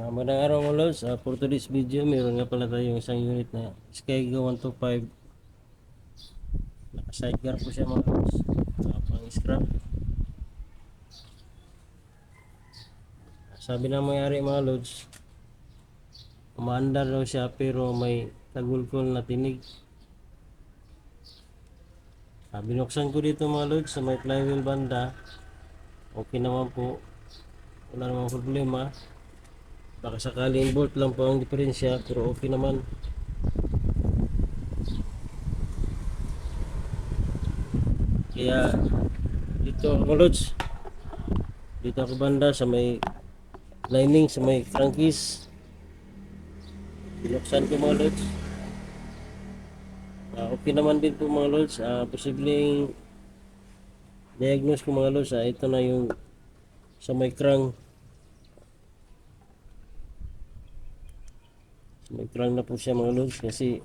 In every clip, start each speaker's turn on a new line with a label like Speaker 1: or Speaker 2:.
Speaker 1: Magandang araw mga lods. For today's video, mayroon nga pala tayong isang unit na Skygo 125. Naka-sidecar po siya mga lods. Pang scrap. Sabi ng mayari mga lods, umaandar daw siya pero may kagulkol na tinig. Binuksan ko dito mga lods sa may flywheel banda. Okay naman po. Wala namang problema. Baka sakaling bolt lang po ang diferensya, pero okay naman. Kaya dito ako lods, dito ako banda sa may lining, sa may crankies. Binuksan ko mga lods. Okay naman din po mga lods. Posibleng diagnose ko mga lods. Ito na yung sa may crank. May crank na po siya mga lods, kasi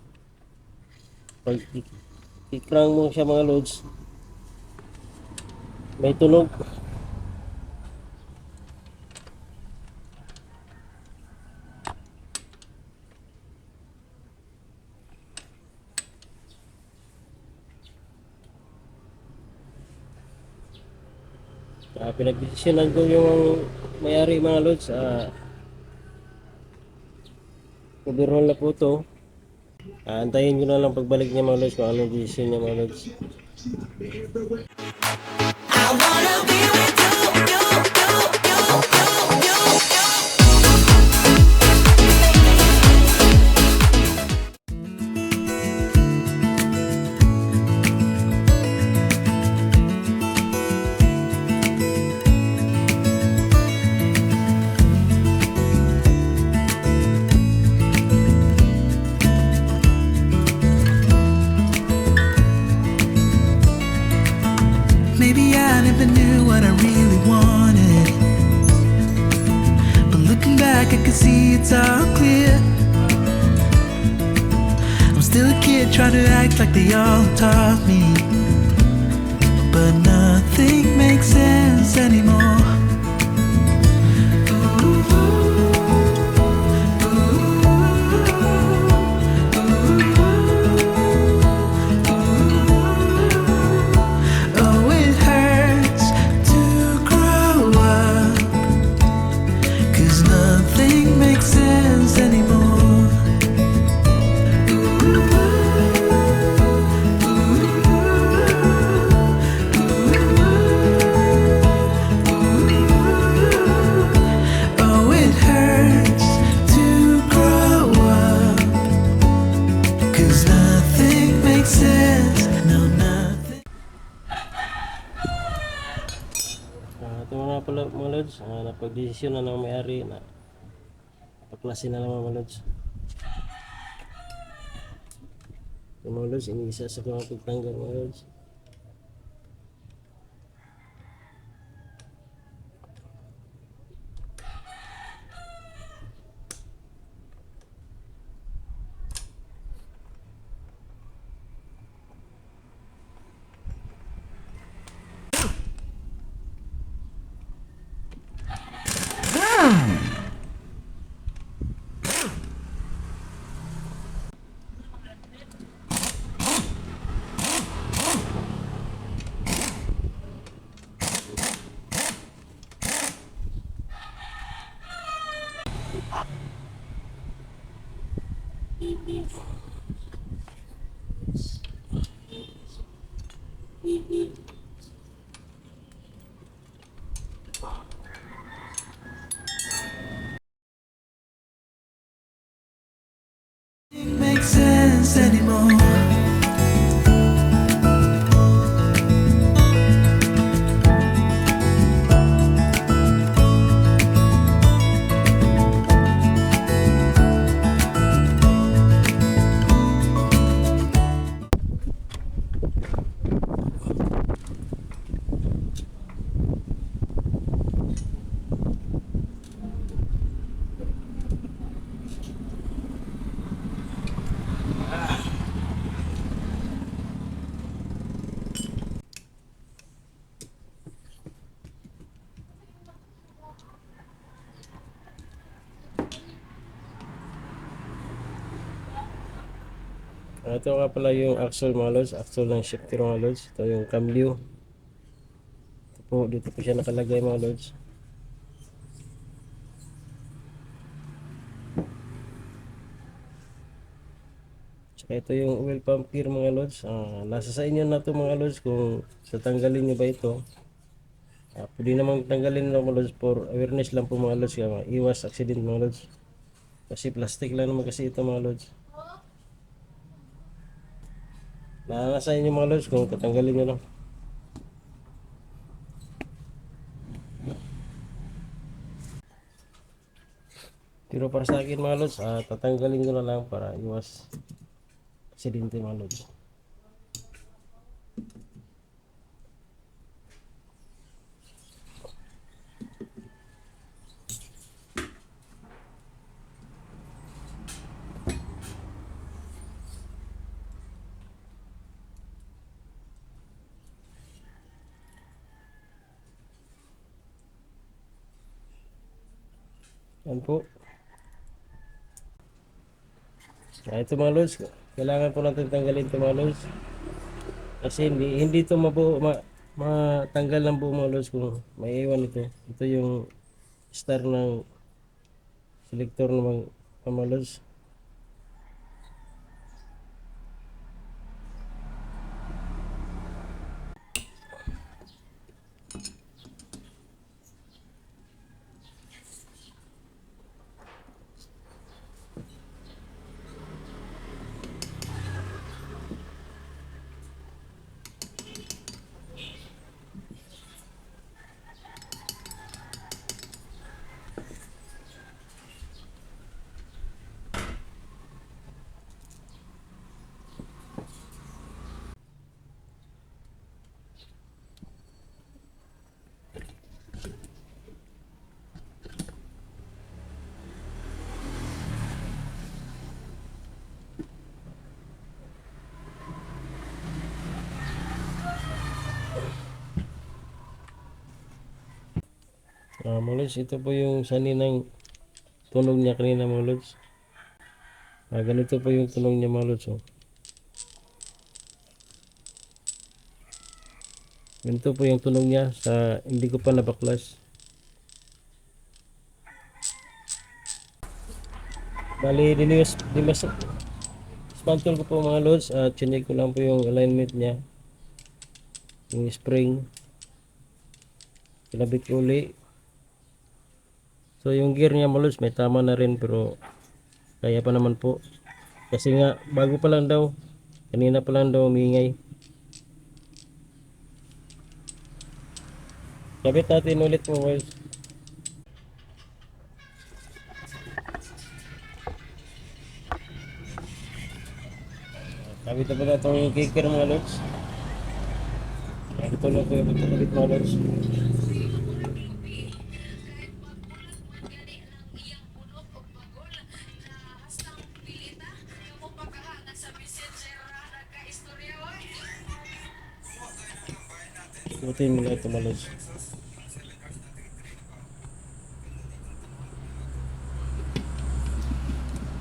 Speaker 1: pag i-crank mo siya mga lods, may tunog. Pinagdesisyonan ko yung may-ari mga lods. Overhaul na po ito. Antayin ko na lang pagbalik niya mga lods kung anong decision niya mga lods.
Speaker 2: I wanna be with you, you, you, you, you, you.
Speaker 3: Maybe I never knew what I really wanted, but looking back I can see it's all clear. I'm still a kid trying to act like they all taught me, but nothing makes sense anymore. Oh, it hurts to grow up, 'cause nothing makes sense anymore. Oh, it hurts to grow up, 'cause nothing makes sense. No, nothing.
Speaker 1: Ito na pala mga lods. Napag-desisyon na ng may-ari na paklasin na naman mga lods. Ito mga lods, inisa sa kong pagtanggal mga lods.
Speaker 3: Nothing makes sense anymore.
Speaker 1: Ito nga pala yung axle mga lods, axle ng shifter mga lods. Ito yung cambio. Ito po, dito po siya nakalagay mga lods. Tsaka ito yung oil pump gear mga lods. Nasa sa inyo na to mga lods kung tatanggalin nyo ba ito. Pwede namang tanggalin lang mga lods for awareness lang po mga lods. Iwas accident mga lods. Kasi plastic lang naman kasi ito mga lods. Nasa inyo mga lods kung tatanggalin nyo lang. Pero para sa akin mga lods, tatanggalin ko na lang para iwas aksidente mga lods. Yan po. Ito mga lods, kailangan po natin tanggalin ito mga lods. Kasi hindi ito matanggal ng buo mga lods kung maiiwan ito. Ito yung star ng selector ng mga lods. Mga lods, ito po yung sani ng tunog niya kanina mga lods. Ganito po yung tunog niya mga lods. Ganito po yung tunog niya sa hindi ko pa nabaklas. Bali, dismantle ko po mga lods at chinek ko lang po yung alignment niya. Yung spring. Kinabit ko uli. So yung gear niya mga lods may tama na rin pero kaya pa naman po. Kasi nga bago pa lang daw. Kanina pa lang daw umingay. Kabit natin ulit mga boys. Kabit na pala itong kicker mga lods. Ito lang po yung kabit mga lods. Ikutin nila ito mga lods.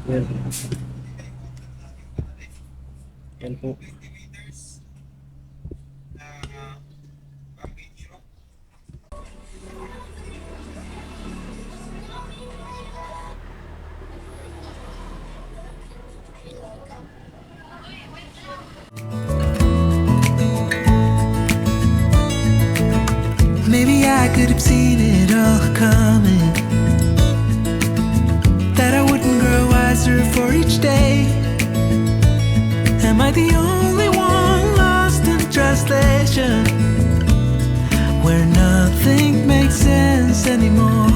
Speaker 1: Yan. Yan po.
Speaker 3: Maybe I could have seen it all coming, that I wouldn't grow wiser for each day. Am I the only one lost in translation, where nothing makes sense anymore?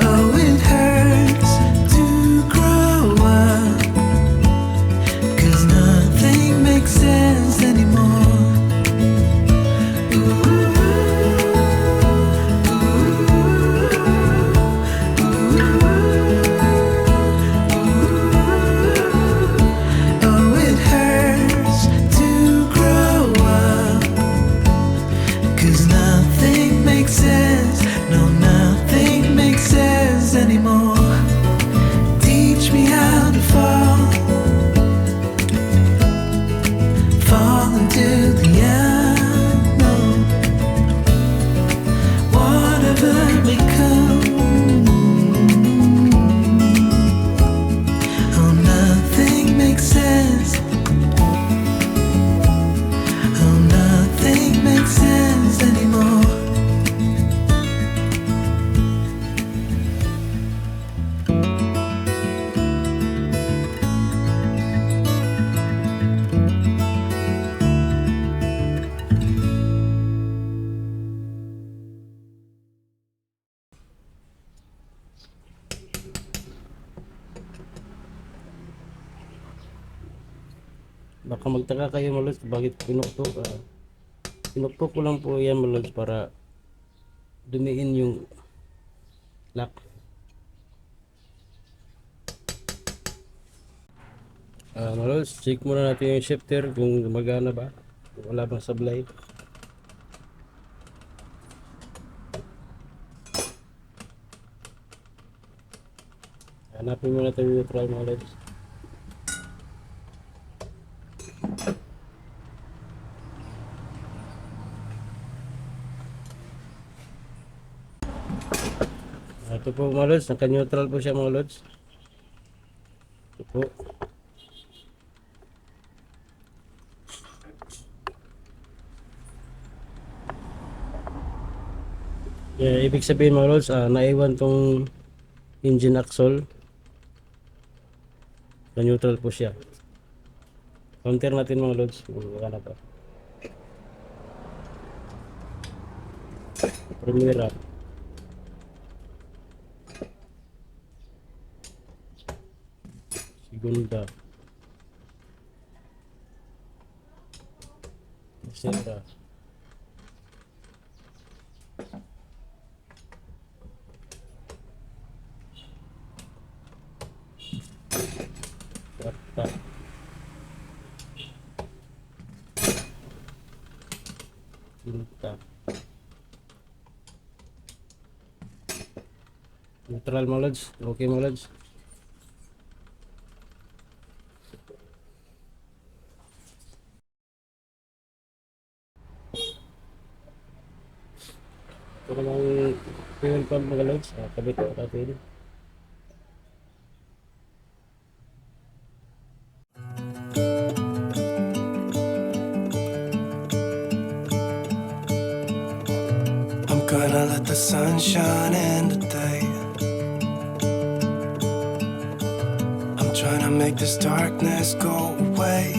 Speaker 3: Oh, it hurts to grow up, 'cause nothing makes sense anymore.
Speaker 1: Baka magtaka kayo mga lods bakit pinuktok. Pinuktok ko lang po yan mga lods para dumiin yung lock. Mga lods, check muna natin yung shifter kung gumagana ba, kung wala bang sablay. Hanapin muna natin yung neutral mga lods. Ito po mga lods, naka-neutral po siya mga lods. Ito po. Yeah, ibig sabihin mga lods, naiwan tong engine axle. Na-neutral po siya. Counter natin mga lods, wala na pa. Primera. Segunda. Tercera. Cuarta. Quinta. Neutral mga lods. Okay mga lods. Ito namang fuel pump mga lods. Kabit ko natin.
Speaker 3: I'm gonna let the sun shine in today. I'm trying to make this darkness go away.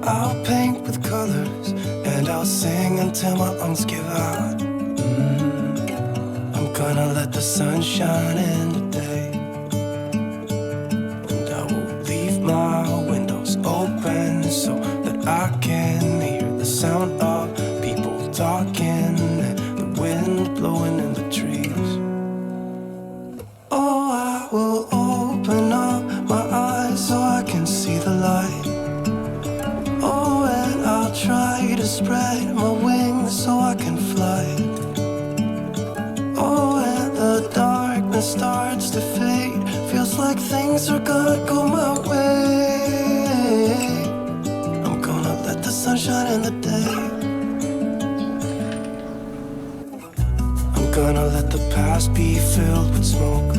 Speaker 3: I'll paint with colors and I'll sing until my lungs give out. I'm gonna let the sun shine in today. And I will leave my windows open so that I can hear the sound of people talking and the wind blowing in the trees. Oh, I will open up my eyes so I can see the light. Oh, and I'll try to spread my wings so I can fly. Oh, and the darkness starts to fade. Feels like things are gonna go my way. I'm gonna let the sun shine in the day. I'm gonna let the past be filled with smoke.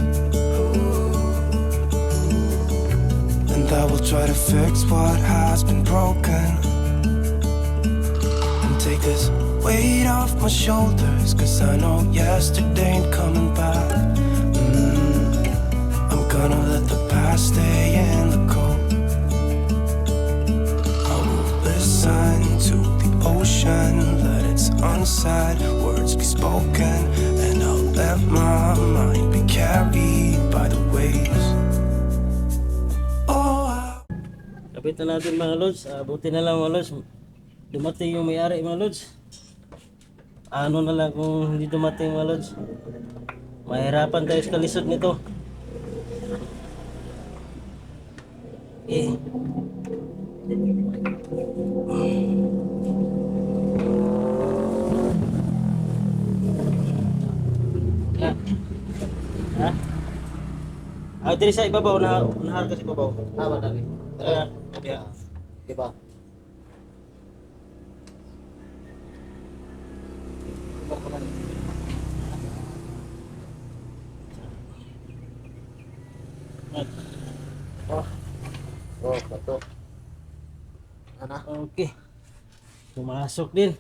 Speaker 3: And I will try to fix what has been broken. And take this weight off my shoulders, 'cause I know yesterday ain't coming back. I'm gonna let the past stay in the cold. I will listen to the ocean, let its unsaid words be spoken. And I'll let my mind be carried by the waves.
Speaker 1: Kapit na natin mga lods. Buti na lang mga lods, dumating yung may-ari mga lods. Ano na lang kung hindi dumating mga lods, mahirapan tayo sa kalisod nito. Eh. Ha? Diri sa ibabaw na nahar ka sa ibabaw.
Speaker 4: Tama dali.
Speaker 1: Yeah.
Speaker 4: Diba? Oh, bato. Ano?
Speaker 1: Okay. Pumasok din.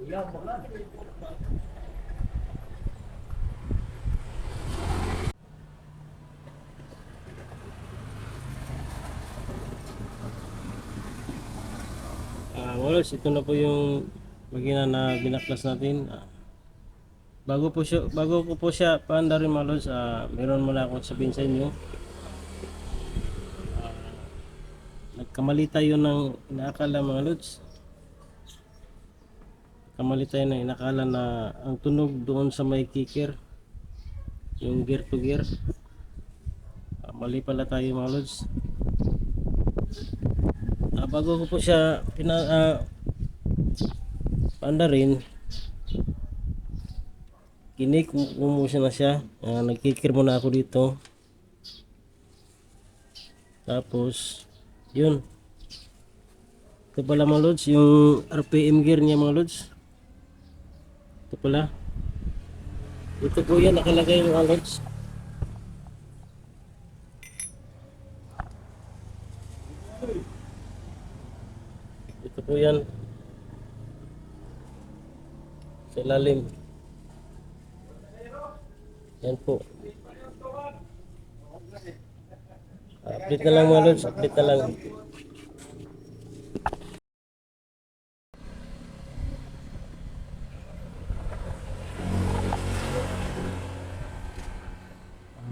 Speaker 1: Walos, ito na po yung Makina na binaklas natin. Bago ko po siya paanda rin mga lods, meron muna akong sabihin sa inyo. Nagkamali tayo ng inaakala mga lods. Kamali tayo ng inakala na ang tunog doon sa may kicker, yung gear to gear. Mali pala tayo mga lods. Bago ko po siya paanda rin, kinik mo siya na siya. Nagkicker muna ako dito. Tapos yun, ito pala mga lods, yung RPM gear niya mga lods. Ito pala, ito po yan nakalagay mga lods. Ito po yan sa ilalim. Yan po. Update na lang mga lods, update na lang.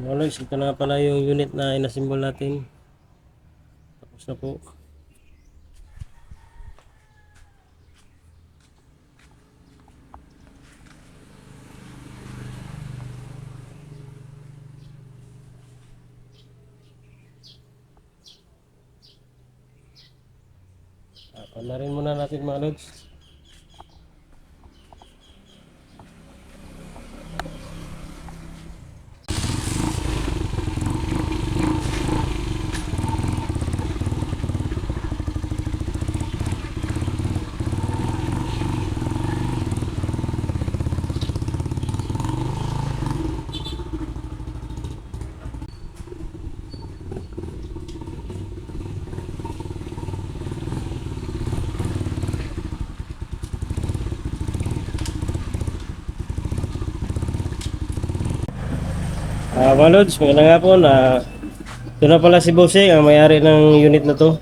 Speaker 1: Mga lods, ito na pala yung unit na inasimbol natin. Tapos na po. Panarin muna natin mga lods. Mga lods, magandang hapon. Ito na pala si Bossing, ang may-ari ng unit na to.